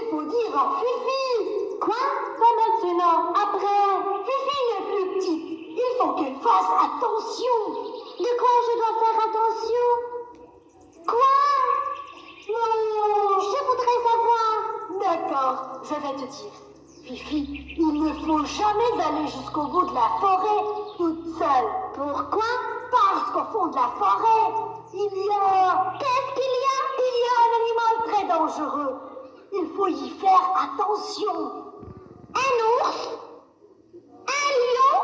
il faut dire à Fifi. Quoi? Pas maintenant, après. Fifi n'est plus petite. Il faut qu'elle fasse attention. De quoi je dois faire attention? Quoi? Non. Je voudrais savoir. D'accord, je vais te dire. Fifi, il ne faut jamais aller jusqu'au bout de la forêt toute seule. Pourquoi? Parce qu'au fond de la forêt, il y a... Qu'est-ce qu'il y a? Il y a un animal très dangereux. Il faut y faire attention. Un ours? Un lion?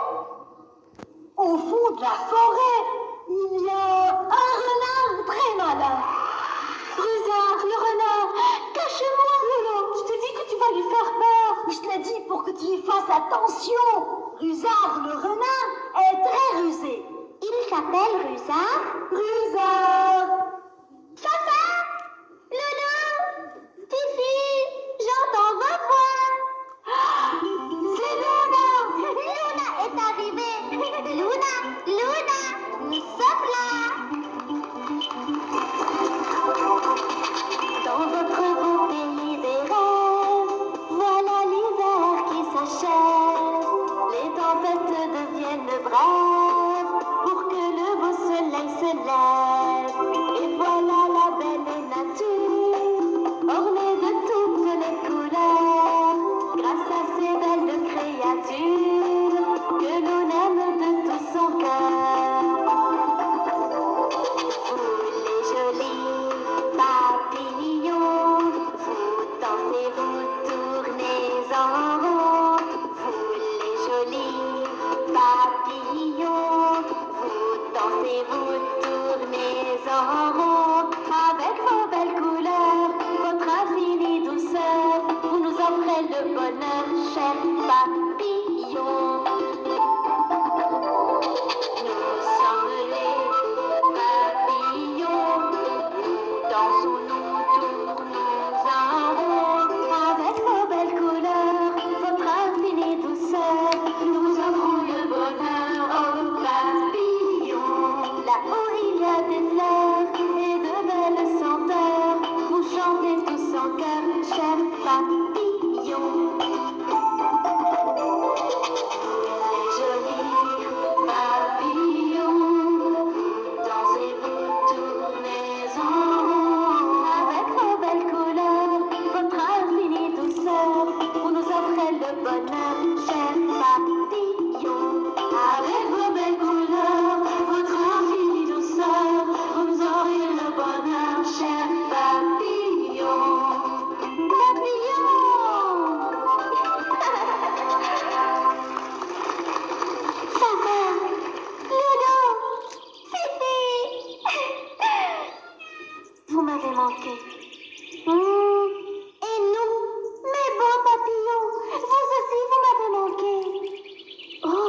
Au fond de la forêt, il y a un renard très malin. Rusard, le renard, cache-moi. Lolo, je te dis que tu vas lui faire peur. Je te l'ai dit pour que tu y fasses attention. Rusard, le renard, est très rusé. Il s'appelle Rusard? Rusard. Papa! Loulou! Fifi! J'entends vos voix! C'est Luna. Luna est arrivée! Luna! Nous sommes là! Dans votre beau pays des rêves, voilà l'hiver qui s'achève. Les tempêtes deviennent braves pour que le beau soleil se lève. Et voilà la belle nature, ornée de toutes les couleurs, grâce à ces belles créatures que l'on aime de tout son cœur. Vous les jolis papillons, vous dansez, vous tournez en rond. Vous les jolis papillons, vous dansez, vous tournez en rond. Avec vos belles couleurs, votre infinie douceur, vous nous offrez le bonheur, chers papillons. Nous sommes les papillons, nous dansons, nous tournons en rond. Avec vos belles couleurs, votre infinie douceur, nous offrons le bonheur aux papillons. Là-haut il y a des fleurs et de belles senteurs, vous chantez tous en chœur, chers papillons. Les jolis papillons, vous dansez, vous tournez en rond. Avec vos belles couleurs, votre infinie douceur, vous nous offrez le bonheur, chers papillons. Avec vos belles couleurs, votre infinie douceur, vous nous offrez le bonheur, chers papillons. Papa, Ludo, Fifi. Vous m'avez manqué. Et nous, mes beaux papillons, vous aussi vous m'avez manqué. Oh,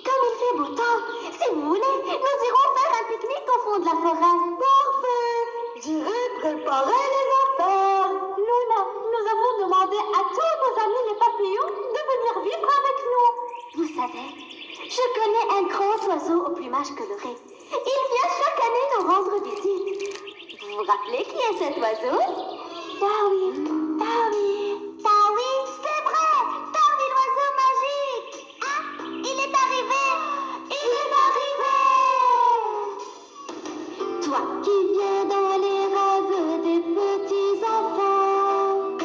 comme il fait beau temps, si vous voulez, nous irons faire un pique-nique au fond de la forêt. Parfait. J'irai préparer les affaires. Luna, nous avons demandé à tous nos amis les papillons de venir vivre avec nous. Vous savez, je connais un grand oiseau au plumage coloré. Il vient chaque année nous rendre visite. Vous vous rappelez qui est cet oiseau? Tawi, Tawi. Tawi, c'est vrai! Tawi, l'oiseau magique! Ah, il est arrivé! Il est arrivé! Toi qui viens dans les rêves des petits enfants,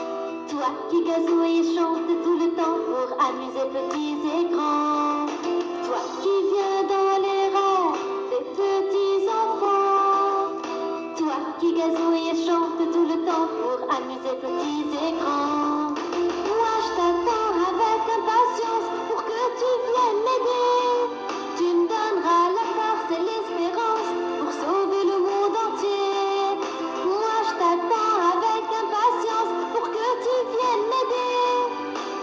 toi qui gazouilles et chantes tout le temps pour amuser petits et grands, toi qui viens dans les rêves des petits enfants, toi qui gazouilles et chantes tout le temps pour amuser petits et grands. Moi je t'attends avec impatience pour que tu viennes m'aider. Tu me donneras la force et l'espérance pour sauver le monde entier. Moi je t'attends avec impatience pour que tu viennes m'aider.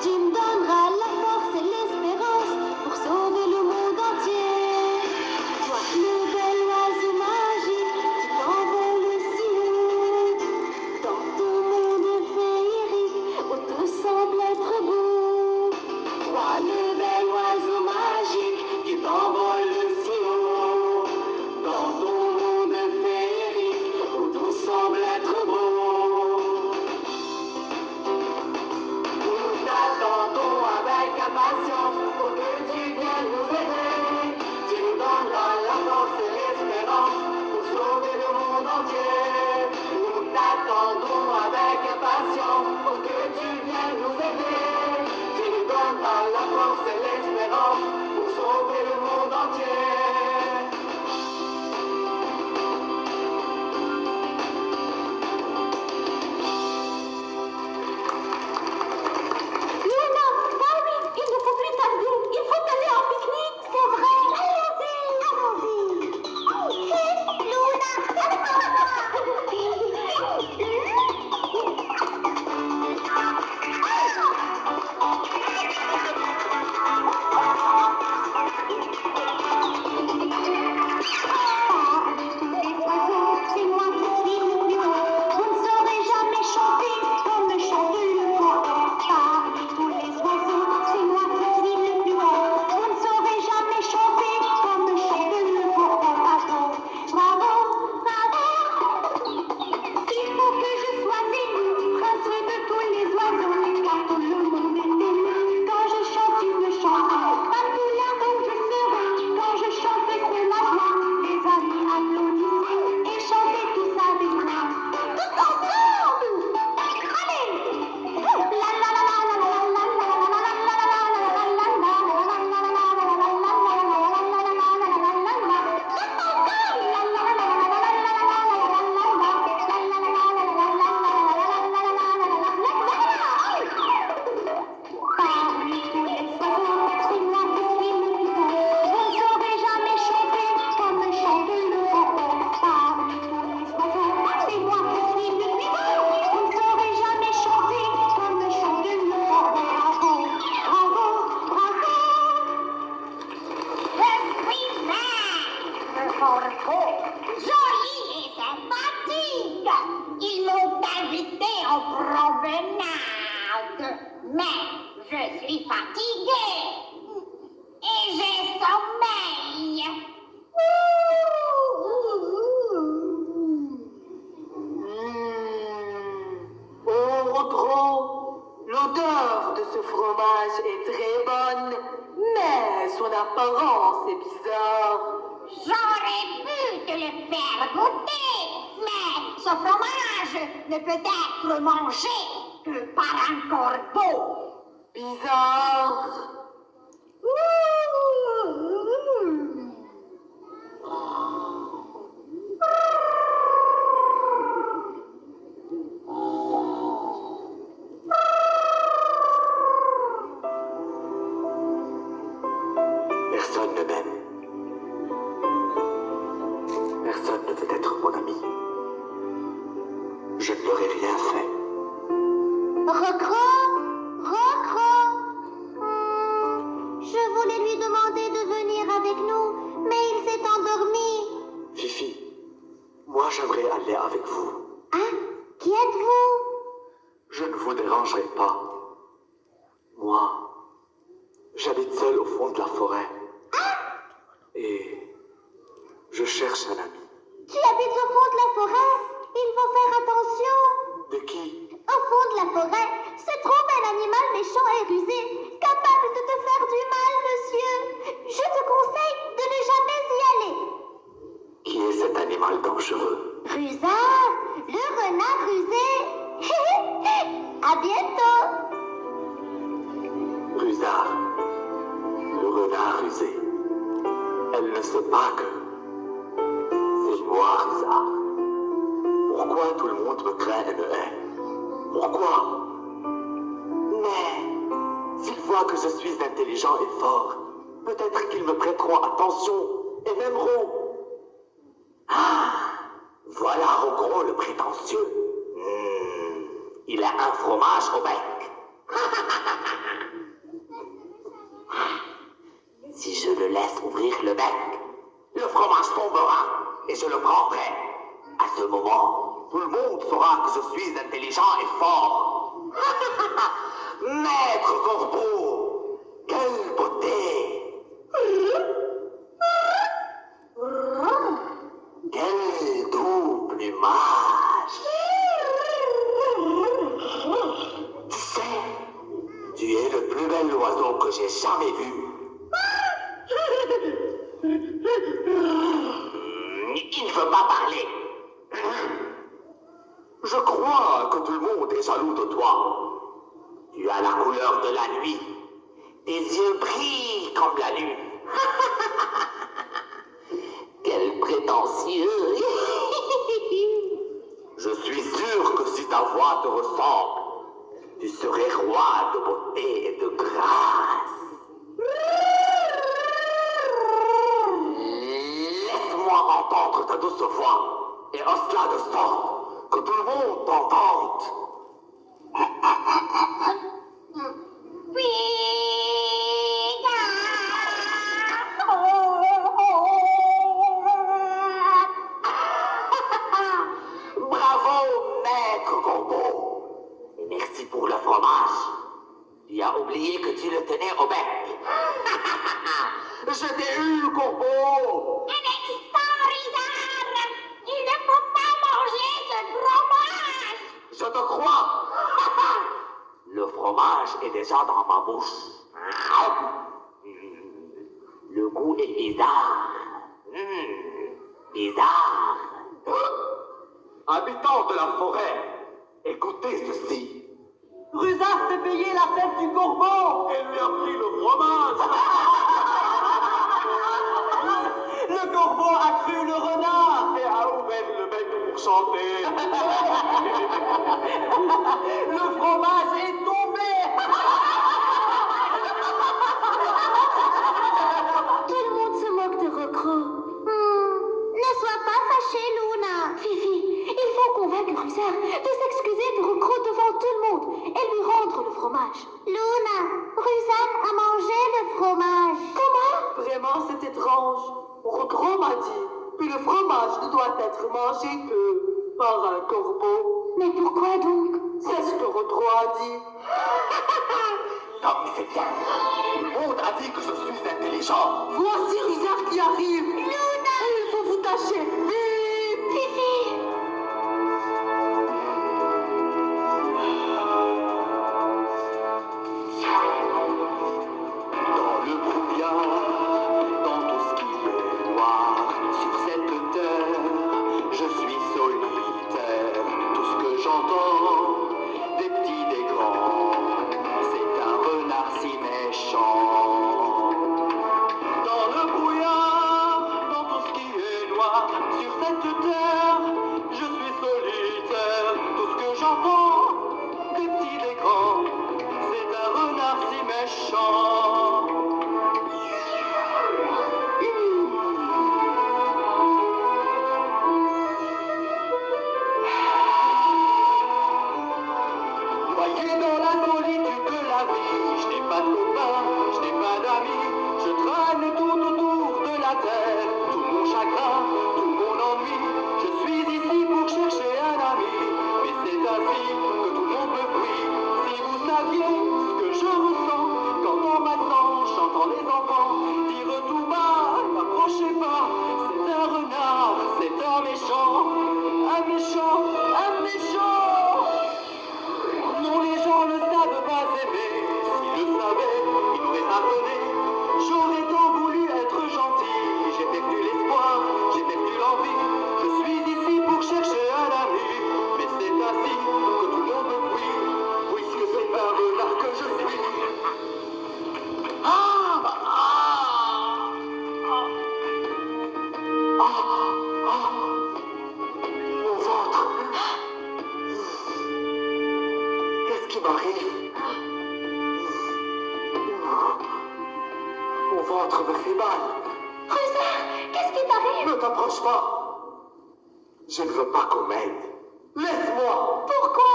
Tu me donneras la force et l'espérance pour sauver le monde entier. Toi le bel oiseau magique, tu t'envoles si haut dans ton monde féerique où entier. Nous t'attendons avec impatience pour que tu viennes nous aider. Tu nous donneras la force et l'espérance pour sauver le monde entier. Luna, Barbie, il ne faut plus tarder. Il faut aller en pique-nique. C'est vrai. Allons-y. C'est moi qui suis le plus haut. Je ne saurais jamais chanter comme chante le corbeau. Parmi tous les oiseaux, c'est moi qui suis le plus haut. Je ne saurais jamais chanter comme chante le corbeau. Bravo, bravo, bravo. Il faut que je sois élu, prince de tous les oiseaux. Car tout le monde est élu quand je chante une chanson. Comme tout l'amour je serai quand je chante, c'est la joie. Les amis applaudissez et chantez tous avec moi. Tous ensemble. Allez. La la la la la la la Parmi tous les oiseaux, c'est moi qui suis le plus beau. Je ne saurais jamais chanter comme chante le corbeau. Parmi tous les oiseaux, c'est moi qui suis le plus beau. Je ne saurais jamais chanter comme chante le corbeau. Bravo, bravo, bravo. Je suis le corbeau, joli et sympathique. Ils m'ont invité en promenade, mais je suis fatiguée et j'ai sommeil. Oh, trop! L'odeur de ce fromage est très bonne, mais son apparence est bizarre. J'aurais pu te le faire goûter, mais ce fromage ne peut être mangé que par un corbeau. Bizarre. Personne ne m'aime. Personne ne veut être mon ami. Je ne leur ai rien fait. Rocro, Rocro. Je voulais lui demander de venir avec nous, mais il s'est endormi. Fifi, moi j'aimerais aller avec vous. Hein? Qui êtes-vous? Je ne vous dérangerai pas. Moi, j'habite seul au fond de la forêt. Et je cherche un ami. Tu habites au fond de la forêt? Il faut faire attention. De qui? Au fond de la forêt se trouve un animal méchant et rusé, capable de te faire du mal, monsieur. Je te conseille de ne jamais y aller. Qui est cet animal dangereux? Rusard, le renard rusé. À bientôt. Rusard, le renard rusé. Elle ne sait pas que c'est moi, Rusard. Pourquoi tout le monde me craint et me hait? Pourquoi? Mais s'ils voient que je suis intelligent et fort, peut-être qu'ils me prêteront attention et m'aimeront. Ah, voilà Rogro le prétentieux. Il a un fromage au bec. Si je le laisse ouvrir le bec, le fromage tombera et je le prendrai. À ce moment, tout le monde saura que je suis intelligent et fort. Maître Corbeau, quelle beauté! Quel doux plumage! Tu sais, tu es le plus bel oiseau que j'ai jamais vu. Il ne veut pas parler. Je crois que tout le monde est jaloux de toi. Tu as la couleur de la nuit. Tes yeux brillent comme la lune. Quel prétentieux. Je suis sûr que si ta voix te ressemble, tu serais roi de beauté et de grâce. Laisse-moi entendre ta douce voix et hausse-la de sorte que tout le monde t'entende. Bravo, maître Corbeau. Et merci pour le fromage. Tu as oublié que tu le tenais au bec. Je t'ai eu, Corbeau. Un instant, Rizard! Il ne faut pas manger ce fromage! Je te crois. Le fromage est déjà dans ma bouche. Le goût est bizarre. Bizarre. Habitants de la forêt, écoutez ceci. Rusard s'est payé la fête du corbeau Et lui a pris le fromage. Le corbeau a cru le renard Et a ouvert le bec pour chanter. Le fromage est tombé. Tout le monde se moque de Rocro. Ne sois pas fâchée, Luna. Fifi, il faut convaincre Rusard de s'excuser de Rocro devant tout le monde et lui rendre le fromage. Luna, Rusard a mangé le fromage. Comment? Vraiment, c'est étrange. Rocro m'a dit que le fromage ne doit être mangé que par un corbeau. Mais pourquoi donc? C'est ce que Rocro a dit. Non, mais c'est bien. Tout le monde a dit que je suis intelligent. Voici Rusard qui arrive. Luna, il faut vous tâcher. Vite. Fifi! Dans le brouillard, dans tout ce qui est noir, sur cette terre, je suis solitaire. Tout ce que j'entends, des petits, des grands, c'est un renard si méchant. Dans le brouillard, dans tout ce qui est noir, sur cette terre, je suis solitaire. Tout ce que j'entends, des petits, des grands, c'est un renard si méchant. Noyé dans la solitude de la vie, je n'ai pas de copains, je n'ai pas d'amis, je traîne tout autour de la terre, tout mon chagrin, tout mon ennui, je suis ici pour chercher un ami, mais c'est ainsi que tout le monde me fuit. Si vous saviez ce que je ressens quand on m'attend, j'entends les enfants dire tout bas, n'approchez pas, c'est un renard, c'est un méchant, un méchant, un méchant. Non, les gens ne savent pas aimer. S'ils le savaient, ils m'auraient pardonné. J'aurais tant voulu être gentil. J'ai perdu l'espoir, j'ai perdu l'envie. Je suis ici pour chercher un ami. Mais c'est ainsi que tout le monde me fuit, puisque c'est un renard que je suis. Mon ventre. Qu'est-ce qui m'arrive? Mon ventre me fait mal. Rusard, qu'est-ce qui t'arrive? Ne t'approche pas. Je ne veux pas qu'on m'aide. Laisse-moi. Pourquoi?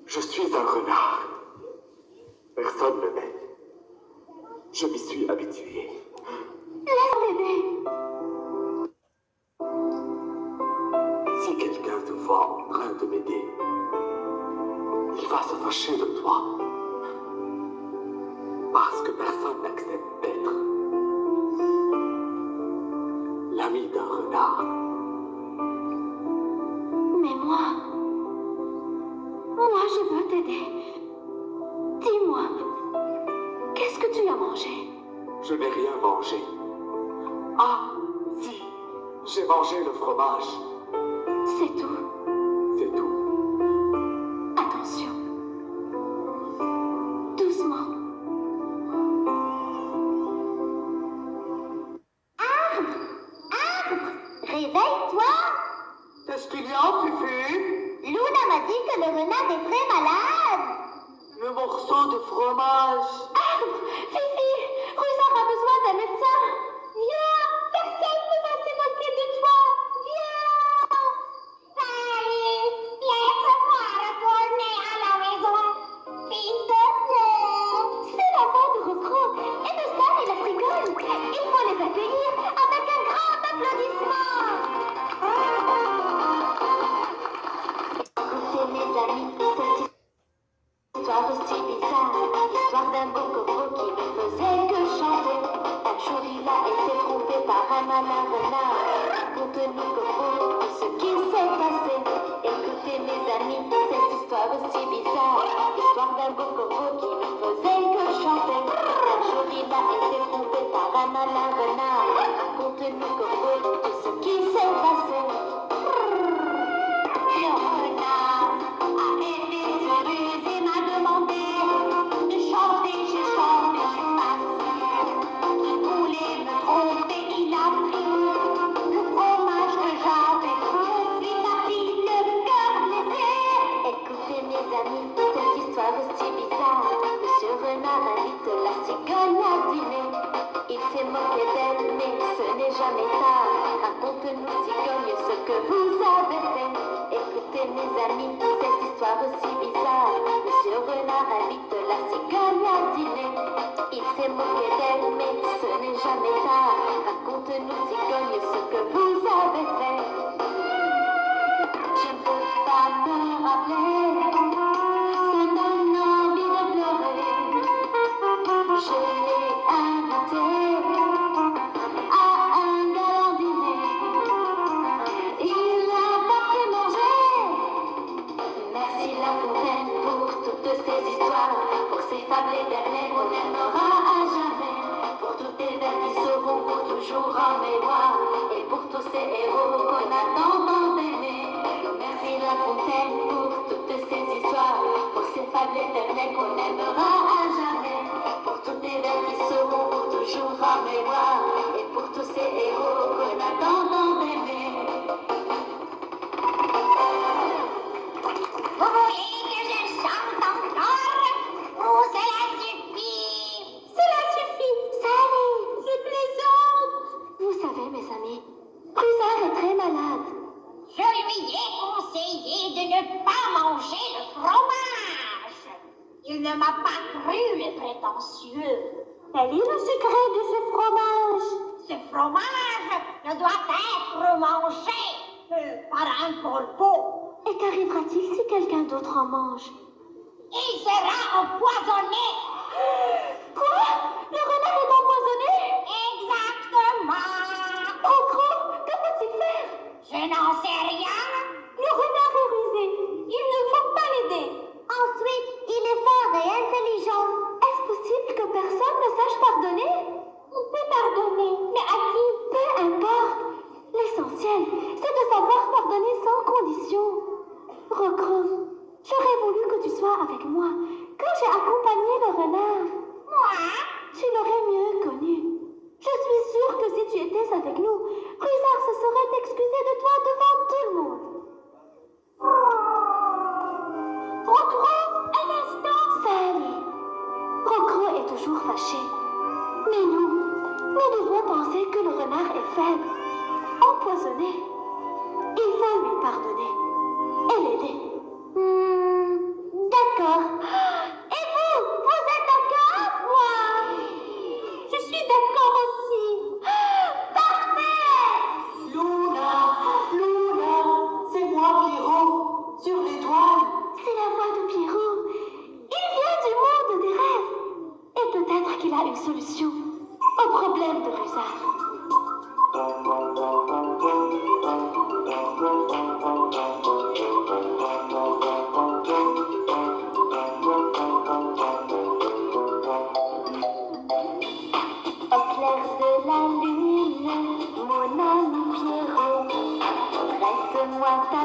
Je suis un renard. Personne ne m'aide. Je m'y suis habitué. Laisse t'aider. Si quelqu'un te voit en train de m'aider, il va se fâcher de toi. Parce que personne n'accepte d'être l'ami d'un renard. Mais moi je veux t'aider. Dis-moi, qu'est-ce que tu as mangé? Je n'ai rien mangé. Ah, si, j'ai mangé le fromage. C'est tout. C'est tout. Attention. Doucement. Arbre! Arbre! Réveille-toi! Qu'est-ce qu'il y a, Fufu? Luna m'a dit que le renard est très malade. Le morceau de fromage. Arbre! Fifi! Rusard a besoin d'un médecin. Viens! Personne ne va se moquer de toi. Viens! Salut, laisse-moi retourner à la maison. S'il te plaît. C'est la voix de Rocro et de Sam et la cigogne. Il faut les accueillir avec un grand applaudissement. Écoutez mes amis, cette histoire aussi bizarre, l'histoire d'un beau coco qui ne faisait que chanter. Un jour il a été trompé par un malin renard. Raconte-nous Coco tout ce qui s'est passé. Écoutez mes amis, cette histoire aussi bizarre, l'histoire d'un beau coco qui ne faisait que chanter. Un jour il a été trompé par un malin renard. Raconte-nous Coco tout ce qui s'est passé. Le renard a été furieux et m'a demandé de chanter, j'ai chanté, j'ai passé. Il voulait me tromper, il a pris le fromage que j'avais cru. Je suis partie le cœur blessé. Écoutez mes amis, cette histoire aussi bizarre. Monsieur Renard invite la cigogne à dîner. Il s'est moqué d'elle, mais ce n'est jamais tard. Raconte-nous cigogne ce que vous avez fait. Écoutez mes amis, cette histoire aussi bizarre. Monsieur Renard invite la cigogne à dîner. Il s'est moqué d'elle, mais ce n'est jamais tard. Raconte-nous cigogne ce que vous avez fait. Je ne peux pas me rappeler, ça me donne envie de pleurer. Je l'ai invité à un galant dîner. Il n'a pas pu manger. Merci La Fontaine pour toutes ces histoires, pour ces fables éternelles qu'on aimera à jamais, pour tous tes vers qui seront pour toujours en mémoire, et pour tous ces héros qu'on attend tant d'aimer. Merci La Fontaine pour toutes ces histoires, pour ces fables éternelles qu'on aimera à jamais, pour tous tes vers qui seront pour toujours en mémoire, et pour tous ces héros qu'on attend tant d'aimer. Vous voulez que je chante encore ou cela suffit? Cela suffit, Sally, je plaisante. Vous savez, mes amis, Rusard est très malade. Je lui ai conseillé de ne pas manger le fromage. Il ne m'a pas cru, le prétentieux. Quel est le secret de ce fromage? Ce fromage ne doit être mangé par un corbeau. Et qu'arrivera-t-il si quelqu'un d'autre en mange? Il sera empoisonné. Quoi? Le renard est empoisonné? Exactement. Rocro, que faut-il faire? Je n'en sais rien. Le renard est rusé. Il ne faut pas l'aider. Ensuite, il est fort et intelligent. Est-ce possible que personne ne sache pardonner? On peut pardonner, mais à qui? Peu importe. L'essentiel, c'est de savoir pardonner sans condition. Rocro, j'aurais voulu que tu sois avec moi quand j'ai accompagné le renard. Moi? Tu l'aurais mieux connu. Je suis sûre que si tu étais avec nous, Rusard se serait excusé de toi devant tout le monde. Rocro, un instant. Sally, Rocro est toujours fâché. Mais nous devons penser que le renard est faible, empoisonné. Il faut lui pardonner et l'aider. D'accord. Et vous êtes d'accord? Moi, je suis d'accord aussi. Parfait! Luna, c'est moi Pierrot, sur l'étoile. C'est la voix de Pierrot. Il vient du monde des rêves. Et peut-être qu'il a une solution au problème de Rusard. Au clair de la lune, mon ami Pierrot, prête-moi ta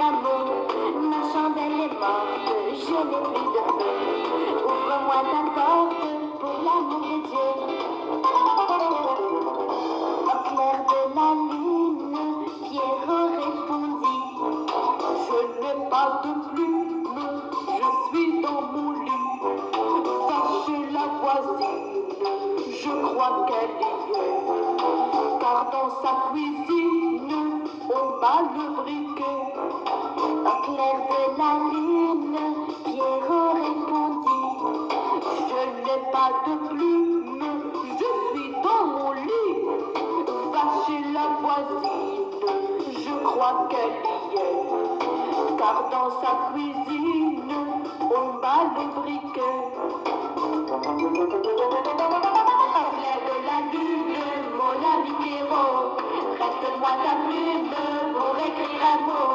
l'amour. Ma chandelle est morte, je n'ai plus de feu. Ouvre-moi ta porte pour l'amour de Dieu. Au clair de la lune, Pierrot répondit: Je n'ai pas de plume, je suis dans mon lit. Va chez la voisine, je crois qu'elle y est. Car dans sa cuisine, on bat le briquet. Au clair de la lune, Pierrot répondit: Je n'ai pas de plume, je suis dans mon lit. Va chez la voisine, je crois qu'elle y est. Car dans sa cuisine, on bat le briquet. Au clair de la lune, mon ami Pierrot, prête-moi ta plume pour écrire un mot.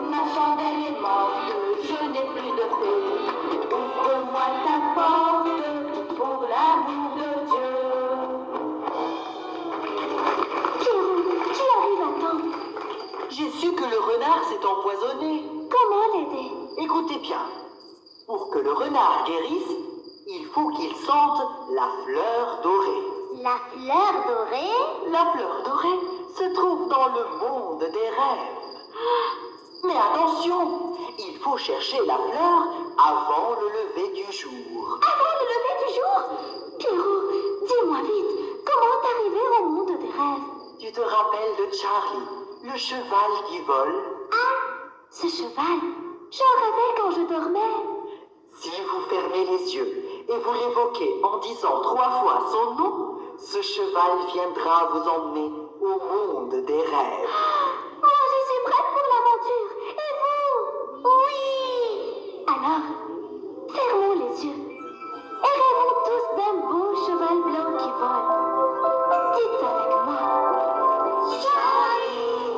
Ma chandelle est morte, je n'ai plus de feu. Ouvre-moi ta porte pour l'amour de Dieu. Pierrot, tu arrives à temps. J'ai su que le renard s'est empoisonné. Comment l'aider? Écoutez bien, pour que le renard guérisse, il faut qu'il sente la fleur dorée. La fleur dorée? La fleur dorée se trouve dans le monde des rêves. Mais attention, il faut chercher la fleur avant le lever du jour. Avant le lever du jour? Pierrot, dis-moi vite, comment t'arriver au monde des rêves? Tu te rappelles de Charlie, le cheval qui vole? Ah, ce cheval, j'en rêvais quand je dormais. Si vous fermez les yeux et vous l'évoquez en disant 3 fois son nom, ce cheval viendra vous emmener au monde des rêves. Moi, je suis prête pour l'aventure. Et vous? Oui! Alors, fermons les yeux et rêvons tous d'un beau cheval blanc qui vole. Dites avec moi: Charlie!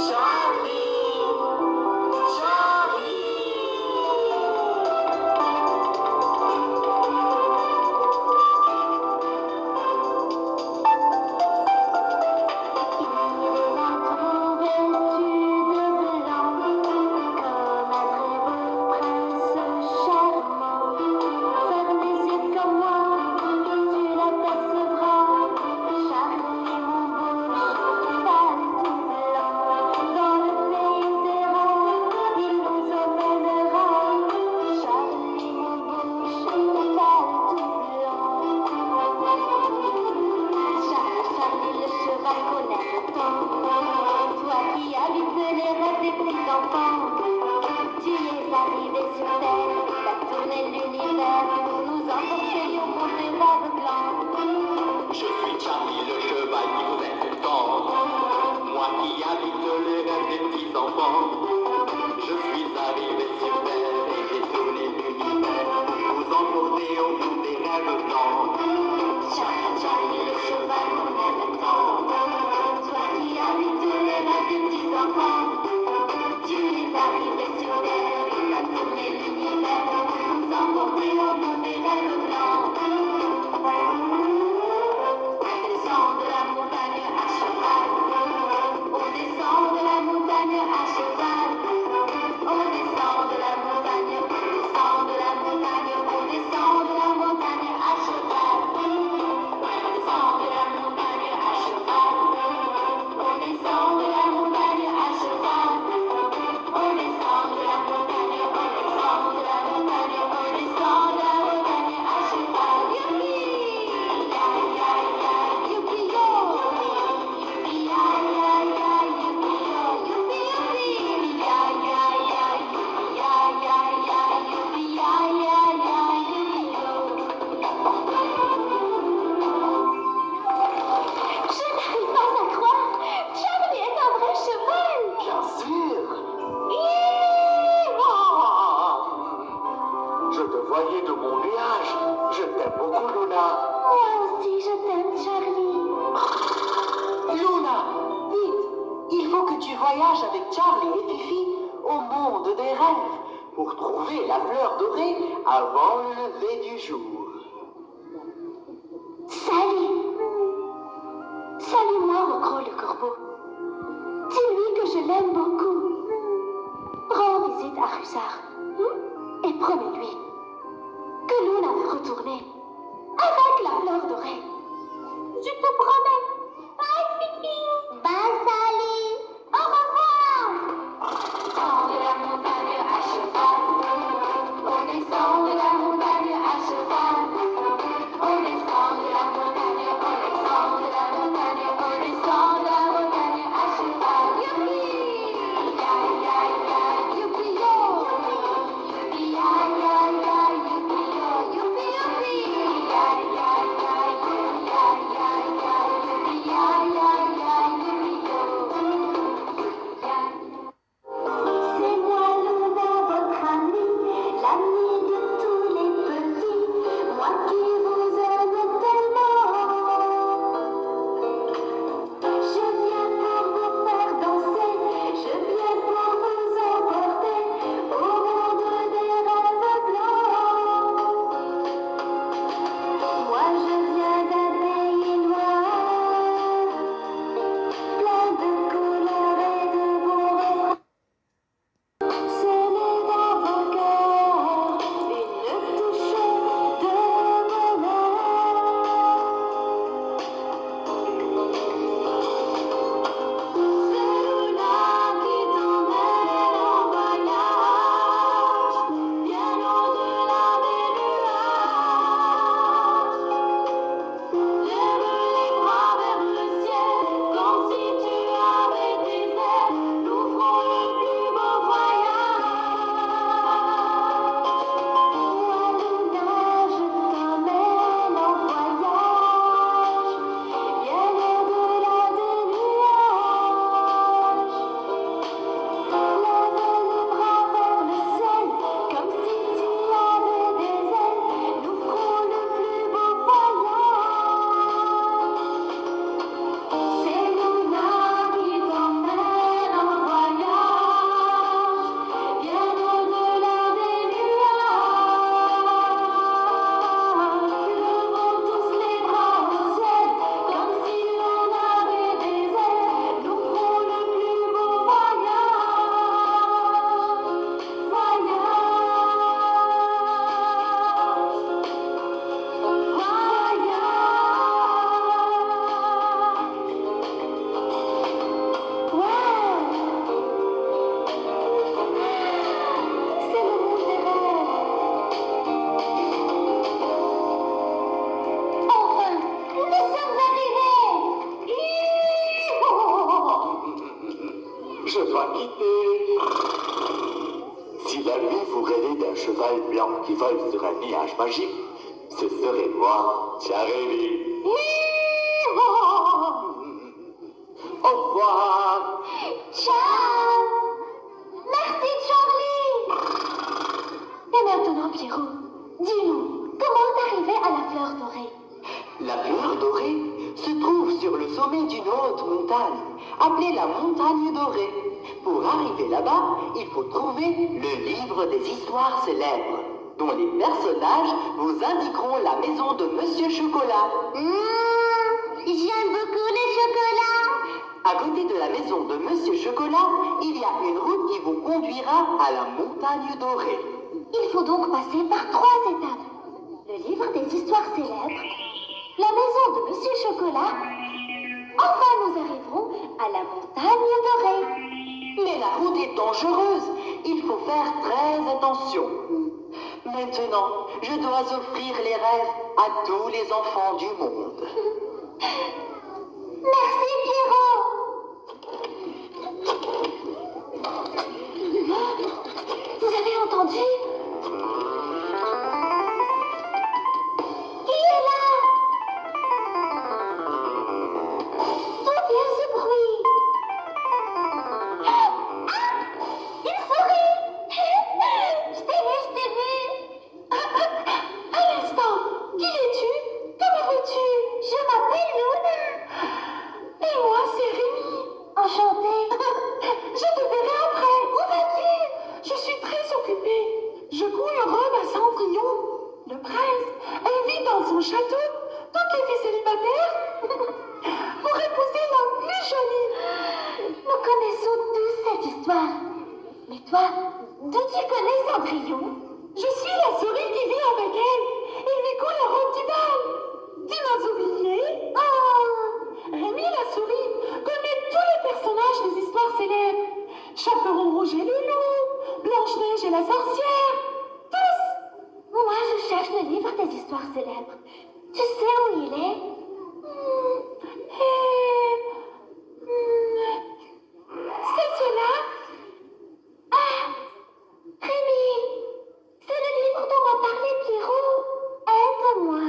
Charlie! Charlie! Je suis Charlie, le cheval qui vous attend. Moi qui habite les rêves des petits enfants. Je suis arrivé sur terre et j'ai tourné l'univers. Vous emporter au bout des rêves blancs. Charlie, le cheval qu'on aime tant. Toi qui habites les rêves des petits enfants. Tu es arrivé sur terre et t'as tourné l'univers. Nous emporter au bout des rêves blancs. On descend de la montagne à cheval. On descend de la montagne à cheval. On descend de la montagne, on descend de la montagne, on descend de la montagne à cheval. On descend de la montagne à cheval. On descend de la montagne à cheval. On descend de la montagne, on descend de la montagne, on descend de la montagne à cheval. Youpi! Ya ya ya, youpi yo! Youpi ya ya ya, youpi yo! Youpi youpi! Ya ya ya, youpi ya ya ya, youpi ya ya ya, youpi yo! Je n'arrive pas à croire! Charlie est un vrai cheval! Bien sûr! Je te voyais de mon nuage. Je t'aime beaucoup, Luna. Moi aussi, je t'aime, Charlie. Luna, vite! Il faut que tu voyages avec Charlie et Fifi au monde des rêves pour trouver la fleur dorée avant le lever du jour. Salut! Salut-moi, Rocro le corbeau. Dis-lui que je l'aime beaucoup. promets-lui que Luna va retourner avec la fleur dorée. Je te promets. Bye, Fifi. Bye, Sally. Au revoir. Descend de la montagne à cheval. On descend de la montagne à cheval. On descend de la montagne, on descend de la montagne, on descend de la montagne à cheval. Youpi! Ya ya ya, youpi yo! Youpi ya ya ya, youpi yo! Youpi youpi! Ya ya ya, youpi ya ya ya, youpi ya ya ya, youpi yo! C'est moi Luna, votre amie, l'amie de tous les petits, moi qui vous aime tellement. Je viens pour vous faire danser, je viens pour vous emporter au monde des rêves blancs. Moi je viens d'un pays noir, plein de couleurs et de beaux refrains. C'est né dans vos cœurs une touche de bonheur. C'est Luna qui t'emmène en voyage, bien au-delà des nuages. Lève les bras vers le ciel, comme si tu avais des ailes. Nous ferons le plus beau voyage. Moi, Luna, je t'emmène en voyage, bien au-delà des nuages. Lève les bras vers le ciel, comme si tu avais des ailes. Nous ferons le plus beau voyage. C'est Luna qui t'emmène en voyage, bien au-delà des nuages. Levons tous les bras au ciel, comme si l'on avait des ailes. Nous ferons le plus beau C'est le monde des rêves. Enfin, nous sommes arrivés. Je dois quitter. Si la nuit vous rêvez d'un cheval blanc qui vole sur un nuage magique, ce serait moi, Charlie. Au revoir. Ciao. Merci, Charlie. Et maintenant, Pierrot, dis-nous, comment t'arriver à la fleur dorée? La fleur dorée se trouve sur le sommet d'une haute montagne, appelée la montagne dorée. Pour arriver là-bas, il faut trouver le livre des histoires célèbres, dont les personnages vous indiqueront la maison de Monsieur Chocolat. J'aime beaucoup les chocolats. À côté de la maison de Monsieur Chocolat, il y a une route qui vous conduira à la montagne dorée. Il faut donc passer par 3 étapes. Le livre des histoires célèbres, la maison de Monsieur Chocolat. Enfin, nous arriverons à la montagne dorée. Mais la route est dangereuse, il faut faire très attention. Maintenant, je dois offrir les rêves à tous les enfants du monde. Merci, Pierrot. Vous avez entendu? Qui est là? D'où vient ce bruit? Ah! Il sourit! Je t'ai vu! Un instant! Qui es-tu? Comment vas-tu? Je m'appelle Luna! Et moi, c'est Rémi! Enchantée! Je te verrai après! Où vas-tu? Je suis très occupée. Je couds une robe à Cendrillon. Le prince invite dans son château toutes les filles célibataires pour épouser la plus jolie. Nous connaissons tous cette histoire. Mais toi, d'où tu connais Cendrillon? Je suis la souris qui vit avec elle. Il lui coule la robe du bal. Tu m'as oublié? Ah, Rémi la souris connaît tous les personnages des histoires célèbres. Chaperon rouge et Loulou, Blanche-Neige et la sorcière. Tous. Moi, je cherche le livre des histoires célèbres. Tu sais où il est? C'est cela? Ah! Rémi! C'est le livre dont m'a parlé Pierrot. Aide-moi.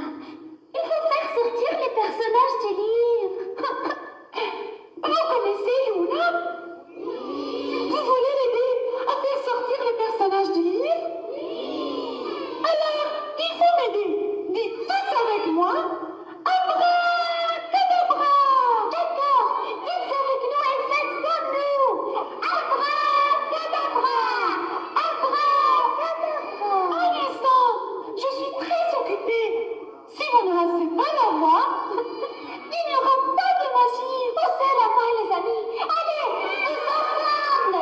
Il faut faire sortir les personnages du livre. Vous connaissez Luna? Vous voulez l'aider à faire sortir les personnages du livre? Alors, il faut m'aider. Dites tous avec moi. Abracadabra! D'accord. Dites avec nous et faites comme nous. Abracadabra! Abracadabra! Un instant, je suis très occupée. Si vous ne lancez pas la voix, il n'y aura pas de magie. Poussez la main, les amis. Allez, tous ensemble.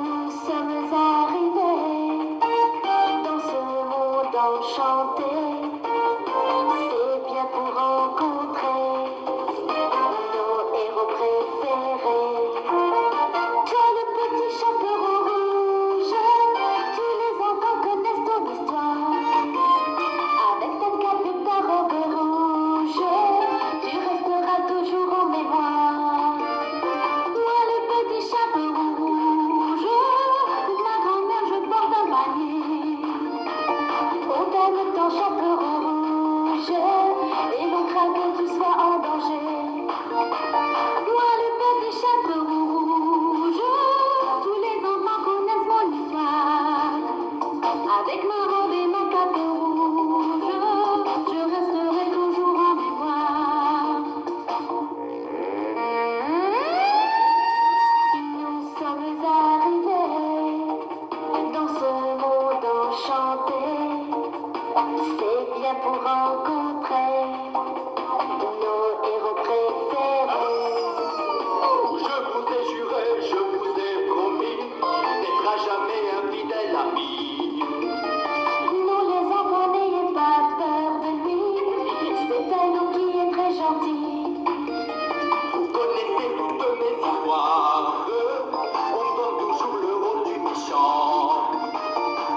Nous sommes arrivés dans ce monde enchanté. C'est bien pour rencontrer nos héros préférés. Toi, le petit chaperon rouge, tous les enfants connaissent ton histoire. Avec ta cape et ta robe rouge, tu resteras toujours en mémoire. Moi, le petit chaperon rouge, ma grand-mère, je porte un panier. On t'aime ton chaperon rouge, et l'on craint que tu sois en danger. Moi, le petit chaperon rouge, tous les enfants connaissent mon histoire. Avec ma robe et ma cape rouge, je resterai toujours en mémoire. Nous sommes arrivés dans ce monde enchanté. C'est bien pour rencontrer nos héros préférés. Je vous ai juré, je vous ai promis d'être à jamais un fidèle ami. Nous les enfants, n'ayez pas peur de lui. C'est un loup qui est très gentil. Vous connaissez toutes mes histoires. On me donne toujours le rôle du méchant.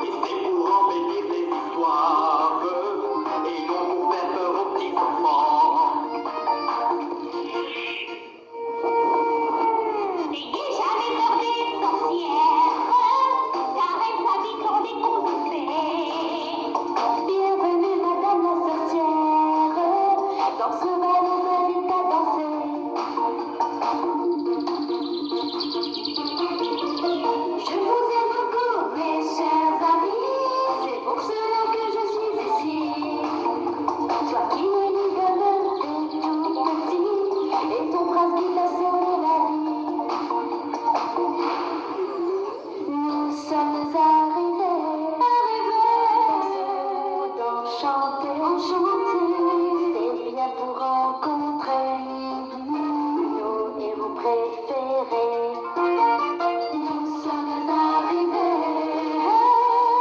Et c'est pour embellir les histoires et non pour faire peur aux petits enfants. N'ayez jamais peur des sorcières, car elles habitent dans les contes de fées. Bienvenue, madame la sorcière. Dans ce bal, on t'invite à danser. Je vous aime beaucoup, mes chers amis. C'est pour cela que je suis ici. Toi qui es l'idole des tout petits, et ton prince qui t'a sauvé la vie. Nous sommes arrivés dans ce monde enchanté. C'est bien pour rencontrer nos héros préférés. Nous sommes arrivés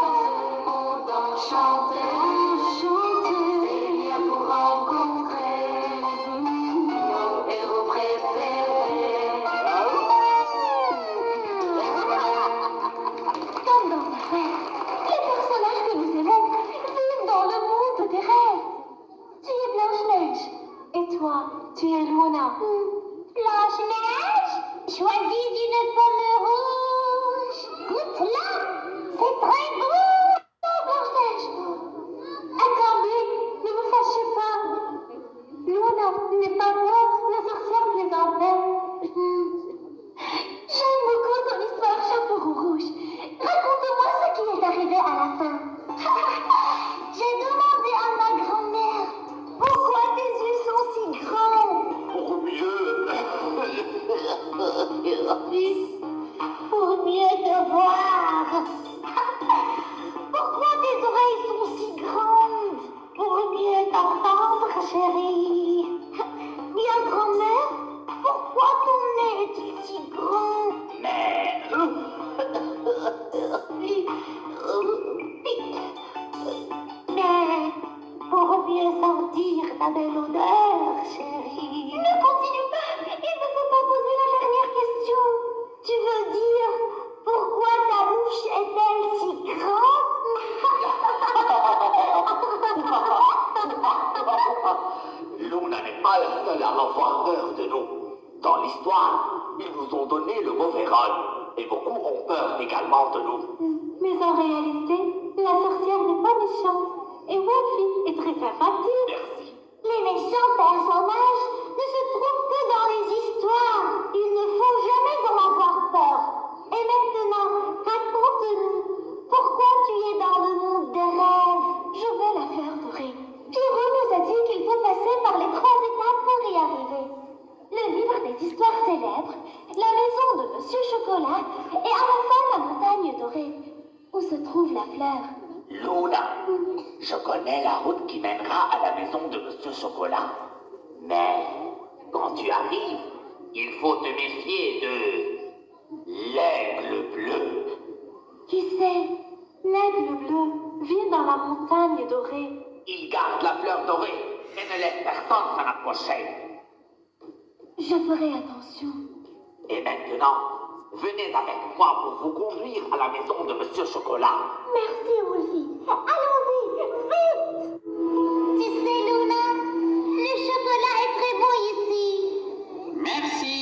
dans ce monde enchanté. C'est bien pour rencontrer nos héros préférés. Comme dans un rêve, les personnages que nous aimons vivent dans le monde des rêves. Tu es Blanche-Neige. Et toi, tu es Luna. Blanche-Neige, choisis une pomme rouge. Goûte-la, c'est très bon. Blanche-Neige. Attendez, ne vous fâchez pas. Luna n'est pas morte, la sorcière plaisantait. J'aime beaucoup ton histoire, chaperon rouge. Raconte-moi ce qui est arrivé à la fin. J'ai demandé à ma grand-mère pourquoi tes yeux sont si grands. Pour mieux bien sentir ta belle odeur, chérie. Ne continue pas. Il ne faut pas poser la dernière question. Tu veux dire pourquoi ta bouche est-elle si grande? Luna n'est pas la seule à avoir peur de nous. Dans l'histoire, ils nous ont donné le mauvais rôle. Et beaucoup ont peur également de nous. Mais en réalité, la sorcière n'est pas méchante. Et Wolfie est très sympathique. Merci. Les méchants personnages ne se trouvent que dans les histoires. Il ne faut jamais en avoir peur. Et maintenant, raconte-nous, pourquoi tu es dans le monde des rêves? Je veux la fleur dorée. Pierrot nous a dit qu'il faut passer par les 3 étapes pour y arriver. Le livre des histoires célèbres, la maison de Monsieur Chocolat et à la fin la montagne dorée. Où se trouve la fleur? Luna, je connais la route qui mènera à la maison de Monsieur Chocolat. Mais quand tu arrives, il faut te méfier de l'aigle bleu. Qui sait? L'aigle bleu vit dans la montagne dorée. Il garde la fleur dorée et ne laisse personne s'en approcher. Je ferai attention. Et maintenant, venez avec moi pour vous conduire à la maison de Monsieur Chocolat. Merci, Wolfie. Allons-y, vite! Tu sais, Luna, le chocolat est très bon ici. Merci.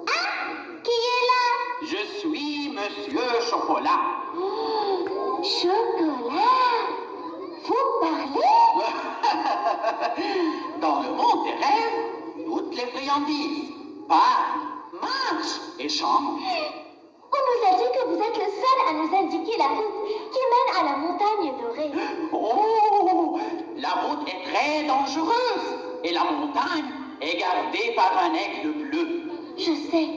Ah, qui est là? Je suis Monsieur Chocolat. Chocolat? Vous parlez? Dans le monde des rêves, toutes les friandises parlent, marchent et chantent. On nous a dit que vous êtes le seul à nous indiquer la route qui mène à la montagne dorée. Oh, la route est très dangereuse et la montagne est gardée par un aigle bleu. Je sais,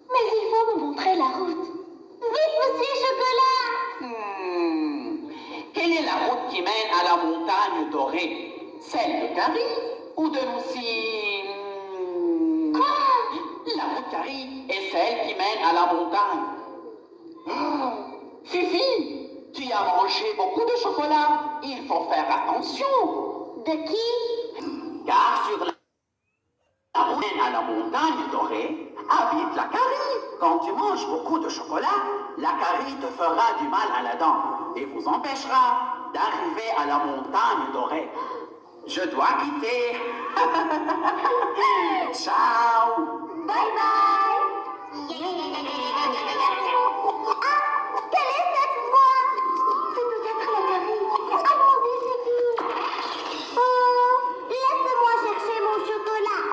mais il faut me montrer la route. Vite, Monsieur Chocolat! Quelle est la route qui mène à la montagne dorée? Celle de Carrie ou de Lucie? Quoi? La route Carrie est celle qui mène à la montagne. Fifi, tu as mangé beaucoup de chocolat. Il faut faire attention. De qui? Car sur la route qui mène à la montagne dorée, habite la carie. Quand tu manges beaucoup de chocolat, la carie te fera du mal à la dent et vous empêchera d'arriver à la montagne dorée. Je dois quitter. Ciao. Bye bye! Ah! Quelle est cette voix? C'est peut-être la Carrie. Allons-y, Fifi. Oh, laisse-moi chercher mon chocolat.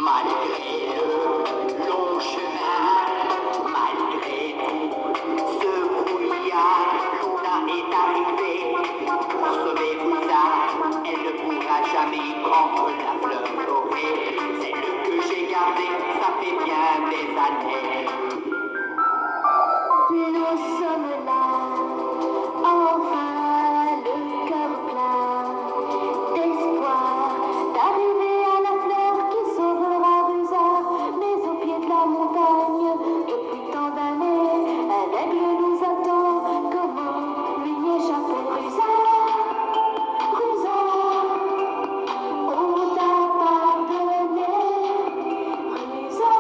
Malgré le long chemin, malgré tout ce brouillard, Luna est arrivée pour sauver Rosa. Elle ne pourra jamais prendre la fleur dorée, celle que j'ai gardée, ça fait bien des années. Nous sommes là, enfin le cœur plein d'espoir d'arriver à la fleur qui sauvera Rusa. Mais au pied de la montagne, depuis tant d'années, un aigle nous attend. Comment lui échapper, Rusa? Rusa, on t'a pardonné. Rusa,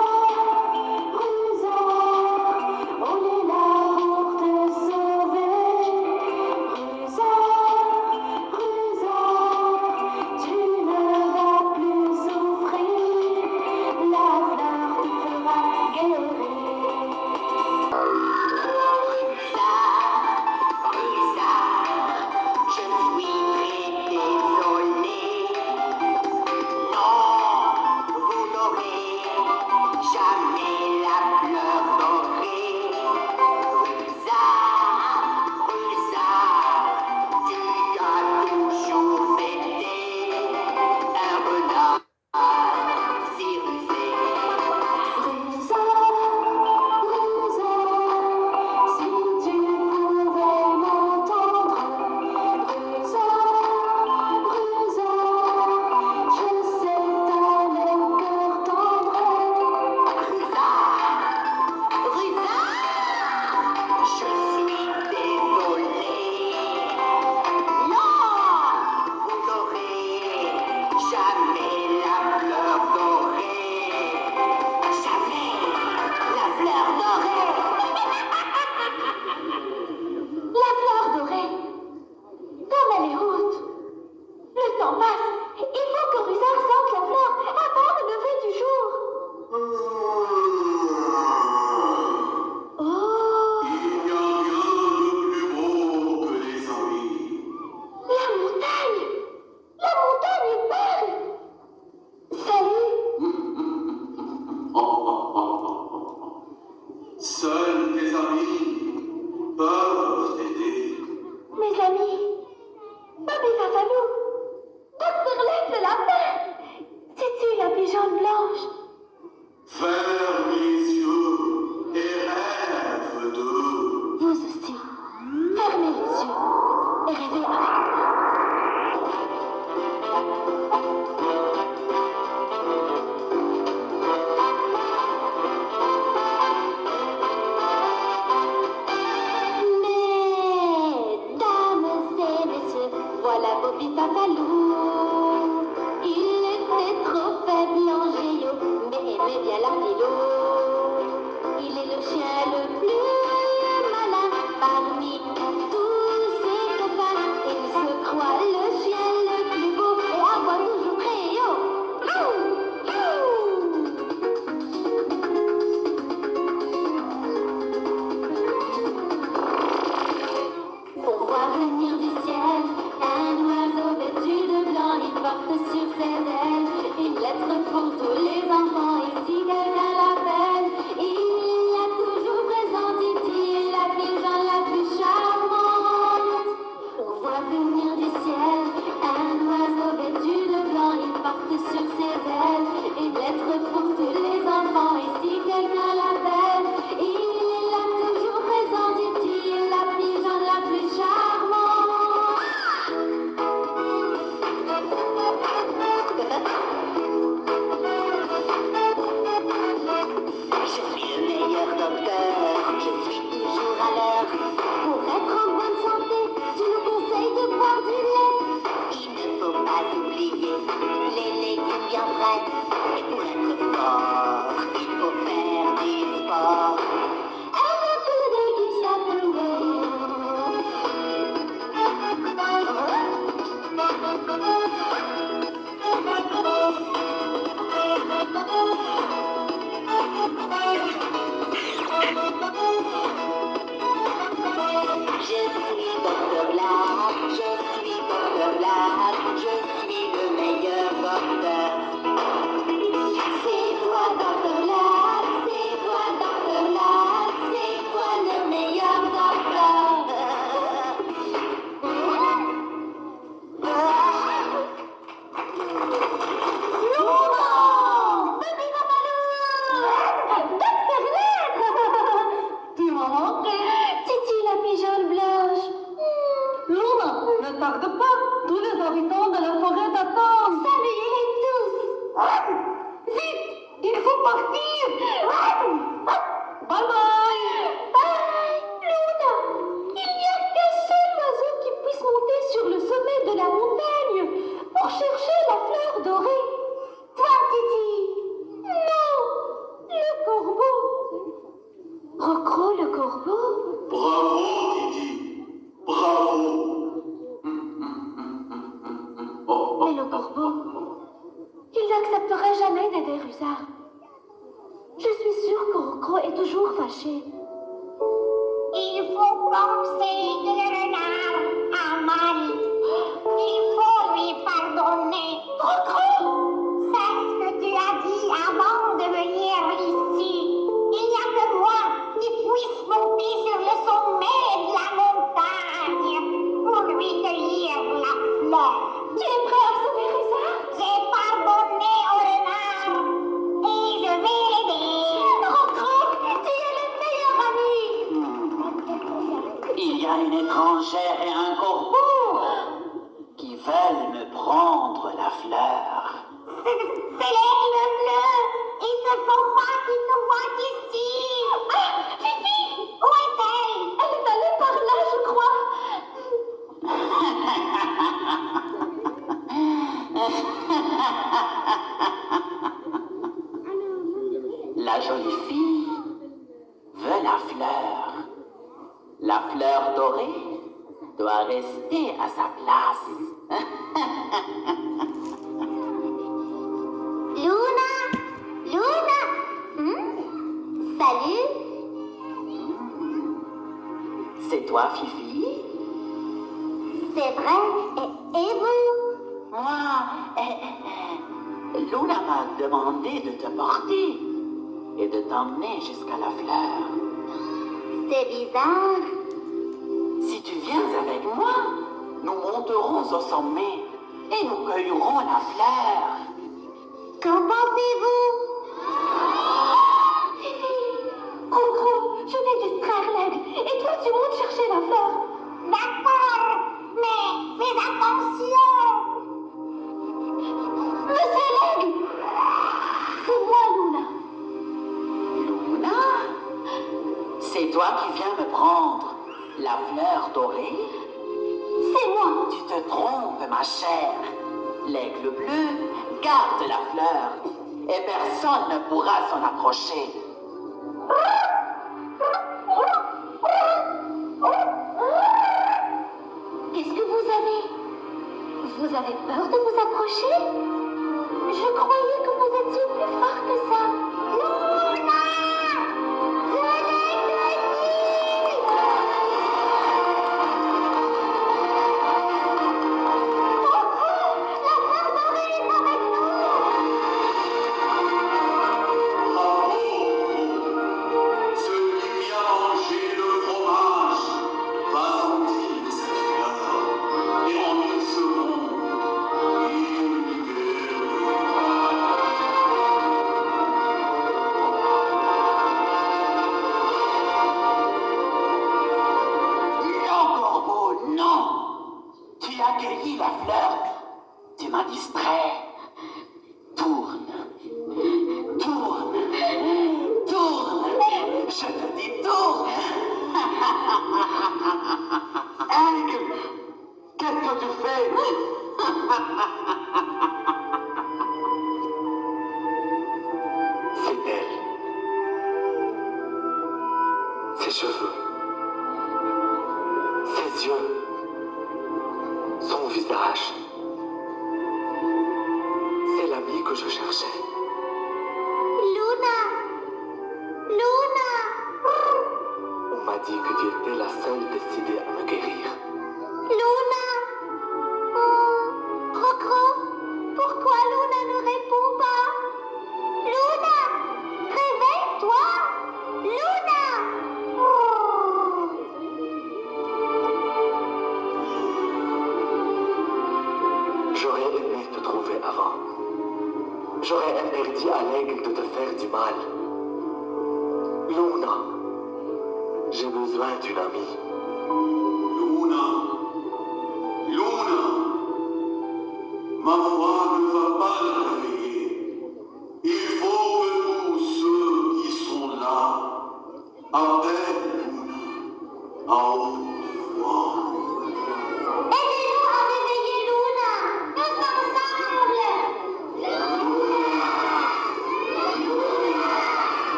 Rusa, on est là pour te sauver. Rusa, Rusa, tu ne vas plus souffrir. La fleur te fera guérir. Rusa, je suis très désolée. Non, vous n'aurez jamais la fleur dorée. Rusa, Rusa, tu as toujours été un renard si rusé. Rusa, Rusa, si tu pouvais m'entendre. Rusa, Rusa, je sais t'as le cœur tendre. Rusa, Rusa, je suis désolée. Non, vous n'aurez jamais la fleur dorée. Jamais la fleur dorée. La fleur dorée, comme elle est haute. Le temps passe. Il faut que Rusa sente la fleur avant le lever du jour. Oh, Il n'y a rien de plus beau que les amis. la montagne! La montagne parle! Salut! Seuls tes amis peuvent t'aider. Mes amis, Babi Fafalou, Docteur L'Aigle Lapin, c'est-tu la pigeonne blanche? Ferme les yeux et rêve d'eux. Vous aussi, fermez les yeux et rêvez avec moi. Mesdames et messieurs, voilà Bobby Fafalou. Il était trop faible en géo, mais aimait bien la philo. Il est le chien le plus malin parmi tous ses copains. Il se croit le chien le plus beau et aboie toujours très haut. Miaou, miaou. On voit venir du ciel un oiseau vêtu de blanc. Il porte sur ses ailes une lettre pour tous les enfants. Et si quelqu'un l'appelle, il a toujours présent Titi, la pigeonne la plus charmante. On voit venir du ciel un oiseau vêtu de blanc. Il porte sur ses ailes une lettre pour tous les enfants. Et si quelqu'un l'appelle, il a toujours présent Titi, la pigeonne la plus charmante. Je suis le meilleur docteur, je suis toujours à l'heure. Pour être en bonne santé, tu nous conseilles de boire du lait. Il ne faut pas oublier les légumes bien frais. Et pour être fort, il faut faire du sport. And I feel they keep stopping Je suis docteur Black, je suis docteur Black, je suis le meilleur docteur. C'est partir. Bye bye. Bye, Luna. Il n'y a qu'un seul oiseau qui puisse monter sur le sommet de la montagne pour chercher la fleur dorée. Toi, Titi. Non, le corbeau. Rocro le corbeau. Bravo, Titi. Bravo. Mais le corbeau, il n'acceptera jamais d'aider Rusard. Je suis sûre que Rocro est toujours fâché. Il faut penser que le renard a mal. Il faut lui pardonner. Rocro! C'est ce que tu as dit avant de venir ici. Il n'y a que moi qui puisse monter sur le sommet de la montagne pour lui cueillir la fleur. Tu es prêt à sauver Rusard? J'ai pardonné au renard et je vais l'aider. Rocro, tu es le meilleur ami! Il y a une étrangère et un corbeau qui veulent me prendre la fleur. C'est l'aigle bleu. Il ne faut pas qu'il nous voie d'ici. Ah, Fifi! Où est-elle? Elle est allée par là, je crois. La jolie fille veut la fleur. La fleur dorée doit rester à sa place. Luna! Luna! Salut! C'est toi, Fifi? C'est vrai? Et vous? Moi, Luna m'a demandé de te porter et de t'emmener jusqu'à la fleur. C'est bizarre. Si tu viens avec moi, nous monterons au sommet et nous cueillerons la fleur. Qu'en pensez-vous? Fifi! Rocro, je vais distraire l'aigle et toi tu montes chercher la fleur. D'accord, mais fais attention. Monsieur l'aigle! C'est moi, Luna. Luna, c'est toi qui viens me prendre la fleur dorée? C'est moi. Tu te trompes, ma chère. L'aigle bleu garde la fleur et personne ne pourra s'en approcher. Qu'est-ce que vous avez? Vous avez peur de vous approcher? Je croyais que vous étiez plus fort que ça. Luna! Je l'ai cueilli! Rocro, la fleur dorée est avec nous! Bravo. Celui qui a mangé le fromage va sentir cette fleur. Et en une seconde, il Non, corbeau, non! Tu as cueilli la fleur. Tu m'as distrait. Tourne. Tourne. Tourne. Je te dis tourne. Aigle, qu'est-ce que tu fais? C'est elle. Ses cheveux. Ses yeux. Son visage. C'est l'ami que je cherchais. Luna! Luna! On m'a dit que tu étais la seule décidée à me guérir. Luna! Rocro, pourquoi Luna ne répond pas? Luna! Réveille-toi! Luna! J'aurais aimé te trouver avant. J'aurais interdit à l'aigle de te faire du mal. Luna, j'ai besoin d'une amie. Luna, Luna, ma voix ne va pas la réveiller. Il faut que nous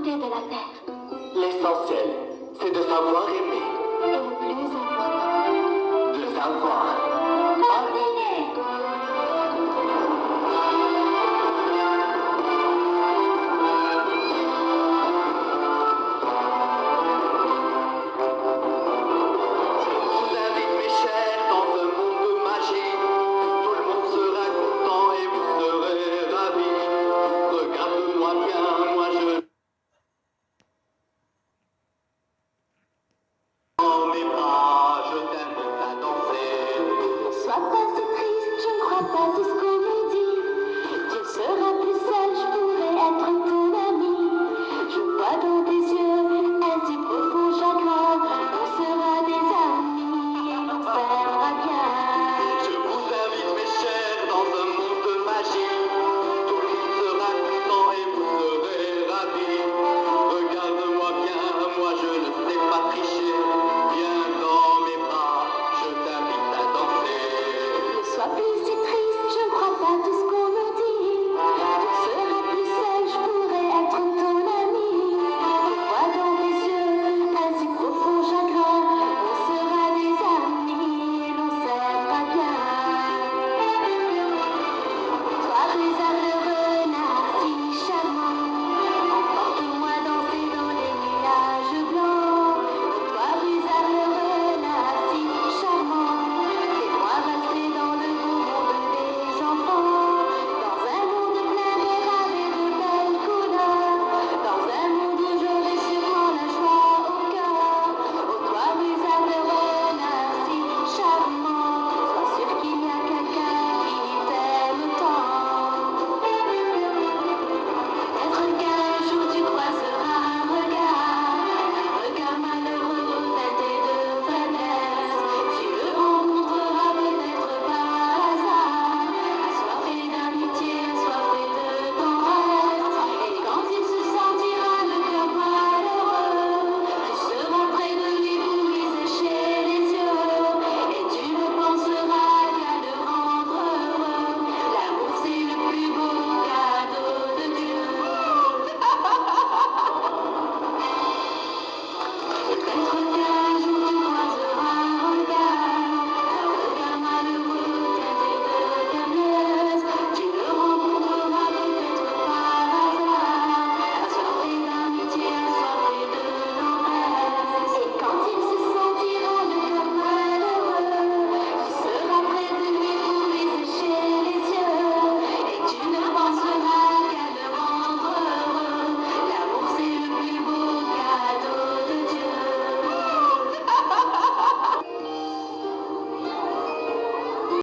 côté de la terre. L'essentiel, c'est de savoir aimer, Et le plus important, de savoir aimer.